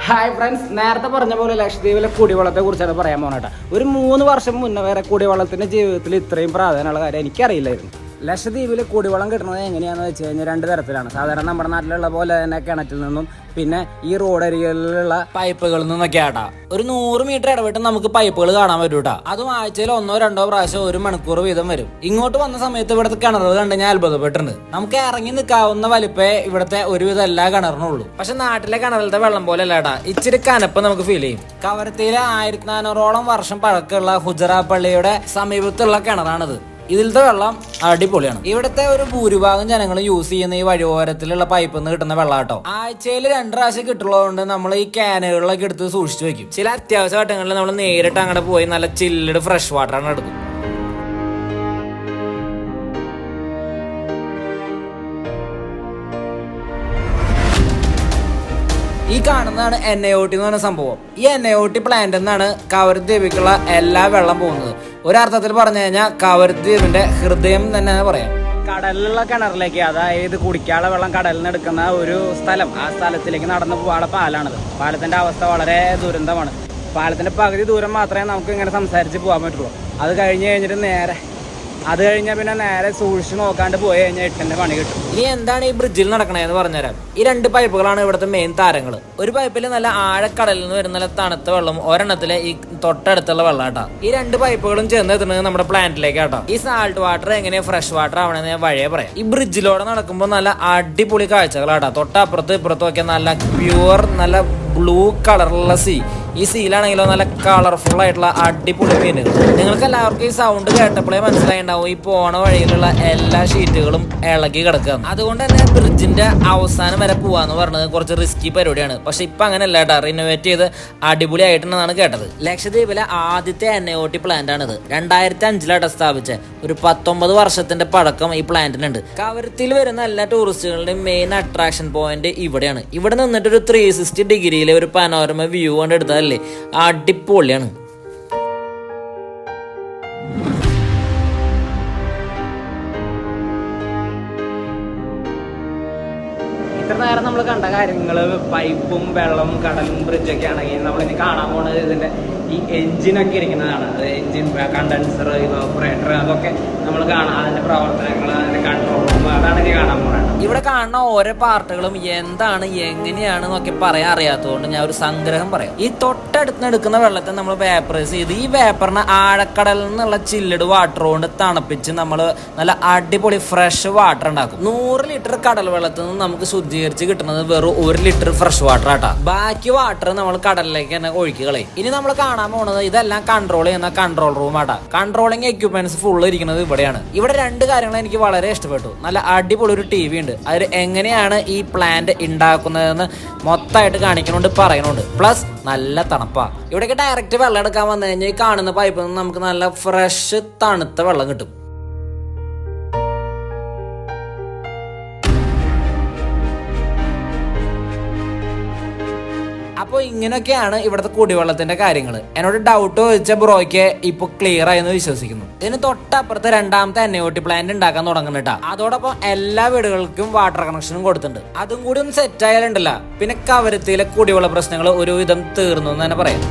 Hi friends, നേരത്തെ പറഞ്ഞ പോലെ ലക്ഷദ്വീപിലെ കുടിവെള്ളത്തെ കുറിച്ചാണ് പറയാൻ പോകുന്നത്. ഒരു 3 വർഷം മുന്നേ വരെ കുടിവെള്ളത്തിന്റെ ജീവിതത്തിൽ ഇത്രയും പ്രാധാന്യമുള്ള കാര്യം എനിക്കറിയില്ലായിരുന്നു. ലക്ഷദ്വീപിൽ കുടിവെള്ളം കിട്ടുന്നത് എങ്ങനെയാണെന്ന് വെച്ച് കഴിഞ്ഞാൽ 2 തരത്തിലാണ്. സാധാരണ നമ്മുടെ നാട്ടിലുള്ള പോലെ തന്നെ കിണറ്റിൽ നിന്നും പിന്നെ ഈ റോഡ് അരികളിലുള്ള പൈപ്പുകളിൽ നിന്നൊക്കെ ആട്ടാ. ഒരു 100 മീറ്റർ ഇടവിട്ട് നമുക്ക് പൈപ്പുകൾ കാണാൻ പറ്റൂട്ടാ. അതും ആഴ്ചയിൽ 1-2 പ്രാവശ്യം 1 മണിക്കൂർ വീതം വരും. ഇങ്ങോട്ട് വന്ന സമയത്ത് ഇവിടുത്തെ കിണറുകൾ കണ്ട് ഞാൻ അത്ഭുതപ്പെട്ടിട്ടുണ്ട്. നമുക്ക് ഇറങ്ങി നിൽക്കാവുന്ന വലിപ്പേ ഇവിടുത്തെ ഒരുവിധം എല്ലാ കിണറിനുള്ളൂ. പക്ഷെ നാട്ടിലെ കിണറിലത്തെ വെള്ളം പോലെ അല്ലാട്ടാ, ഇച്ചിരി കനപ്പ് നമുക്ക് ഫീൽ ചെയ്യും. കവരത്തിയിലെ 1400ഓളം വർഷം പഴക്കമുള്ള ഹുജറ പള്ളിയുടെ സമീപത്തുള്ള കിണറാണിത്. ഇതിലത്തെ വെള്ളം അടിപൊളിയാണ്. ഇവിടുത്തെ ഒരു ഭൂരിഭാഗം ജനങ്ങൾ യൂസ് ചെയ്യുന്ന ഈ വഴിയോരത്തിലുള്ള പൈപ്പിൽ നിന്ന് കിട്ടുന്ന വെള്ളം കേട്ടോ. ആഴ്ചയിൽ 2 പ്രാവശ്യം കിട്ടുള്ളതുകൊണ്ട് നമ്മൾ ഈ ക്യാനുകളിലൊക്കെ എടുത്ത് സൂക്ഷിച്ചു വെക്കും. ചില അത്യാവശ്യ ഘട്ടങ്ങളിൽ നമ്മൾ നേരിട്ട് അങ്ങോട്ട് പോയി നല്ല ചില്ലിഡ് ഫ്രഷ് വാട്ടറാണ് എടുക്കും. ഈ കാണുന്നതാണ് NIOT എന്ന് പറഞ്ഞ സംഭവം. ഈ NIOT പ്ലാന്റ് എന്നാണ് കവരദ്വീപിക്കുള്ള എല്ലാ വെള്ളം പോകുന്നത്. ഒരർത്ഥത്തിൽ പറഞ്ഞു കഴിഞ്ഞാൽ കവരദ്വീപിന്റെ ഹൃദയം തന്നെ പറയാം. കടലിലുള്ള കിണറിലേക്ക്, അതായത് കുടിക്കാനുള്ള വെള്ളം കടലിൽ നിന്ന് എടുക്കുന്ന ഒരു സ്ഥലം, ആ സ്ഥലത്തിലേക്ക് നടന്നു പോകാനുള്ള പാലാണിത്. പാലത്തിന്റെ അവസ്ഥ വളരെ ദുരന്തമാണ്. പാലത്തിന്റെ പകുതി ദൂരം മാത്രമേ നമുക്ക് ഇങ്ങനെ സംസാരിച്ച് പോകാൻ പറ്റുള്ളൂ. അത് കഴിഞ്ഞാൽ പിന്നെ നേരെ സൂക്ഷിച്ച് നോക്കാണ്ട് പോയി കഴിഞ്ഞാൽ 8ന്റെ പണി കിട്ടും. ഇനി എന്താണ് ഈ ബ്രിഡ്ജിൽ നടക്കണേന്ന് പറഞ്ഞുതരാം. ഈ 2 പൈപ്പുകളാണ് ഇവിടുത്തെ മെയിൻ താരങ്ങൾ. ഒരു പൈപ്പിൽ നല്ല ആഴക്കടലിൽ നിന്ന് വരുന്ന നല്ല തണുത്ത വെള്ളം, ഒരെണ്ണത്തിലെ ഈ തൊട്ടടുത്തുള്ള വെള്ളം കേട്ടോ. ഈ 2 പൈപ്പുകളും ചേർന്ന് എത്തുന്നത് നമ്മുടെ പ്ലാന്റിലേക്ക് കേട്ടോ. ഈ സാൾട്ട് വാട്ടർ എങ്ങനെ ഫ്രഷ് വാട്ടർ ആവണമെന്ന് ഞാൻ വഴിയെ പറയാം. ഈ ബ്രിഡ്ജിലൂടെ നടക്കുമ്പോൾ നല്ല അടിപൊളി കാഴ്ചകളാട്ടോ. തൊട്ടപ്പുറത്തും ഇപ്പുറത്തും ഒക്കെ നല്ല പ്യുവർ നല്ല ബ്ലൂ കളറുള്ള സീ. ഈ സീലാണെങ്കിലോ നല്ല കളർഫുൾ ആയിട്ടുള്ള അടിപൊളി മീനുകൾ. നിങ്ങൾക്ക് എല്ലാവർക്കും ഈ സൗണ്ട് കേട്ടപ്പോഴേ മനസ്സിലായിണ്ടാവും ഈ പോണ വഴിയിലുള്ള എല്ലാ ഷീറ്റുകളും ഇളകി കിടക്കുകയാണ്. അതുകൊണ്ട് തന്നെ ബ്രിഡ്ജിന്റെ അവസാനം വരെ പോവാന്ന് പറഞ്ഞത് കുറച്ച് റിസ്കി പരിപാടിയാണ്. പക്ഷെ ഇപ്പൊ അങ്ങനെയല്ല കേട്ടോ, റിനോവേറ്റ് ചെയ്ത് അടിപൊളിയായിട്ടുണ്ടെന്നാണ് കേട്ടത്. ലക്ഷദ്വീപിലെ ആദ്യത്തെ NIOT പ്ലാന്റ് ആണിത്. 2005 സ്ഥാപിച്ച ഒരു 19 വർഷത്തിന്റെ പഴക്കം ഈ പ്ലാന്റിനുണ്ട്. കവരത്തിയിൽ വരുന്ന എല്ലാ ടൂറിസ്റ്റുകളുടെയും മെയിൻ അട്രാക്ഷൻ പോയിന്റ് ഇവിടെയാണ്. ഇവിടെ നിന്നിട്ട് ഒരു 360 ഡിഗ്രിയിലെ ഒരു പനോരമ വ്യൂ കൊണ്ട് എടുത്താലേ അടിപൊളിയാണ്. ഇത്ര നേരം നമ്മൾ കണ്ട കാര്യങ്ങള് പൈപ്പും വെള്ളവും കടലും ബ്രിഡ്ജൊക്കെ ആണെങ്കിൽ നമ്മളിനി കാണാൻ പോകുന്നത് ഇതിന്റെ ഈ എഞ്ചിനൊക്കെ ഇരിക്കുന്നതാണ്. അത് എഞ്ചിൻ, കണ്ടൻസർ, ഇവോപ്പറേറ്റർ, അതൊക്കെ നമ്മൾ കാണാം. അതിന്റെ പ്രവർത്തനങ്ങൾ, അതിന്റെ കൺട്രോൾ റൂം, അതാണ് ഇനി കാണാൻ പോകുന്നത്. ഇവിടെ കാണുന്ന ഓരോ പാർട്ടുകളും എന്താണ് എങ്ങനെയാണെന്നൊക്കെ പറയാൻ അറിയാത്തതുകൊണ്ട് ഞാൻ ഒരു സംഗ്രഹം പറയാം. ഈ തൊട്ടടുത്ത് എടുക്കുന്ന വെള്ളത്തെ നമ്മൾ വേപ്പറൈസ് ചെയ്ത് ഈ വേപ്പറിനെ ആഴക്കടലിൽ നിന്നുള്ള ചില്ലിഡ് വാട്ടർ കൊണ്ട് തണുപ്പിച്ച് നമ്മൾ നല്ല അടിപൊളി ഫ്രഷ് വാട്ടർ ഉണ്ടാക്കും. 100 ലിറ്റർ കടൽ വെള്ളത്തിൽ നിന്ന് നമുക്ക് ശുദ്ധീകരിച്ച് കിട്ടുന്നത് വെറും 1 ലിറ്റർ ഫ്രഷ് വാട്ടർ ആട്ടാ. ബാക്കി വാട്ടർ നമ്മൾ കടലിലേക്ക് തന്നെ ഒഴുക്കികളെ. ഇനി നമ്മൾ കാണാൻ പോകുന്നത് ഇതെല്ലാം കൺട്രോൾ ചെയ്യുന്ന കൺട്രോൾ റൂം ആട്ടാ. കൺട്രോളിങ് എക്യുപ്മെന്റ്സ് ഫുള്ള് ഇരിക്കുന്നത് ഇവിടെയാണ്. ഇവിടെ 2 കാര്യങ്ങൾ എനിക്ക് വളരെ ഇഷ്ടപ്പെട്ടു. നല്ല അടിപൊളി ഒരു TV ഉണ്ട്. അതിൽ എങ്ങനെയാണ് ഈ പ്ലാന്റ് ഉണ്ടാക്കുന്നതെന്ന് മൊത്തമായിട്ട് കാണിക്കുന്നുണ്ട്, പറയുന്നുണ്ട്. പ്ലസ് നല്ല തണുപ്പാ. ഇവിടേക്ക് ഡയറക്റ്റ് വെള്ളം എടുക്കാൻ വന്നു കഴിഞ്ഞാൽ ഈ കാണുന്ന പൈപ്പിൽ നിന്ന് നമുക്ക് നല്ല ഫ്രഷ് തണുത്ത വെള്ളം കിട്ടും. അപ്പോൾ ഇങ്ങനെയൊക്കെയാണ് ഇവിടുത്തെ കുടിവെള്ളത്തിന്റെ കാര്യങ്ങൾ. എന്നോട് ഡൗട്ട് ചോദിച്ച ബ്രോയ്ക്ക് ഇപ്പൊ ക്ലിയർ ആയെന്ന് വിശ്വസിക്കുന്നു. ഇതിന് തൊട്ടപ്പുറത്ത് 2ാമത്തെ NIOT പ്ലാന്റ് ഉണ്ടാക്കാൻ തുടങ്ങുന്നുട്ടാ. അതോടൊപ്പം എല്ലാ വീടുകൾക്കും വാട്ടർ കണക്ഷനും കൊടുത്തിട്ടുണ്ട്. അതും കൂടി ഒന്ന് സെറ്റ് ആയാലുണ്ടല്ല, പിന്നെ കവരത്തിയിലെ കുടിവെള്ള പ്രശ്നങ്ങൾ ഒരുവിധം തീർന്നു എന്ന് തന്നെ പറയാം.